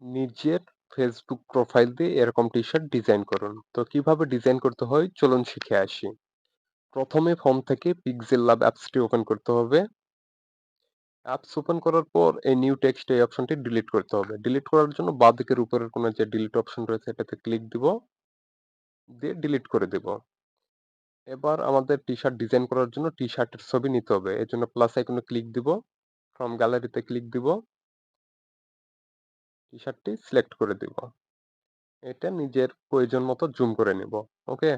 নিজের Facebook profile দিয়ে এরকম টি-শার্ট ডিজাইন করুন। তো কিভাবে ডিজাইন করতে হয় চলুন শিখে আসি। প্রথমে ফোন থেকে পিক্সেল ল্যাব অ্যাপসটি ওপেন করতে হবে। অ্যাপস ওপেন করার পর এই নিউ টেক্সট এই অপশনটি ডিলিট করতে হবে। ডিলিট করার জন্য বাঁদিকের উপরের কোণে যে ডিলিট অপশন রয়েছে এটাতে ক্লিক দিব, দিয়ে ডিলিট করে দিব। এবার আমাদের টি-শার্ট ডিজাইন করার জন্য টি-শার্টের ছবি নিতে হবে। এজন্য প্লাস আইকনে ক্লিক দিব, ফ্রম গ্যালারিতে ক্লিক দিব, টি-শার্টটি সিলেক্ট করে দিব। এটা নিজের প্রয়োজন মতো জুম করে নিব। ওকে?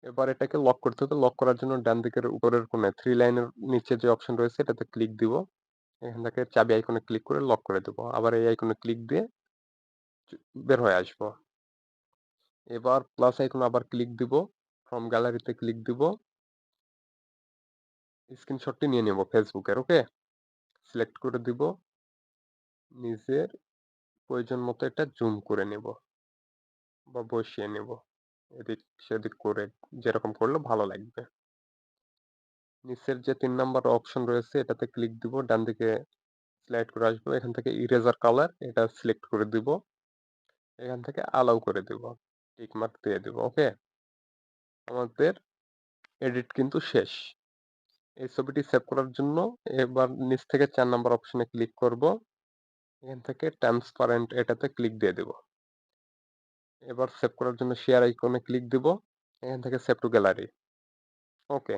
এবার এটাকে লক করতে হবে। লক করার জন্য ডান দিকের উপরের কোণায় 3 লাইনের নিচে যে অপশন রয়েছে এটাতে ক্লিক দিব। এখান থেকে চাবি আইকনে ক্লিক করে লক করে দিব। আবার এই আইকনে ক্লিক দিয়ে চু বের হয়ে আসবো। এবার প্লাস আইকনে আবার ক্লিক দিব। ফ্রম গ্যালারিতে ক্লিক দিব। স্ক্রিনশটটি নিয়ে নিব ফেসবুকের। ওকে? সিলেক্ট করে দিব। নিজের প্রয়োজন মতো এটা জুম করে নিব বা বসিয়ে নিব। এদিক সেদিক করে যেরকম করলে ভালো লাগবে। নিচের যে ৩ নাম্বার অপশন রয়েছে এটাতে ক্লিক দিব। ডান দিকে স্লাইড করে আসবো। এখান থেকে ইরেজার কালার এটা সিলেক্ট করে দিব। এখান থেকে অ্যালাউ করে দিব। টিক মার্ক দিয়ে দিব। ওকে? আমাদের এডিট কিন্তু শেষ। এই ছবিটি সেভ করার জন্য এবার নিচ থেকে ৪ নাম্বার অপশনে ক্লিক করব। এখান থেকে ট্রান্সপারেন্ট এটাতে ক্লিক দিয়ে দিব। এবার সেভ করার জন্য শেয়ার আইকনে ক্লিক দিব। এখান থেকে সেভ টু গ্যালারি। ওকে?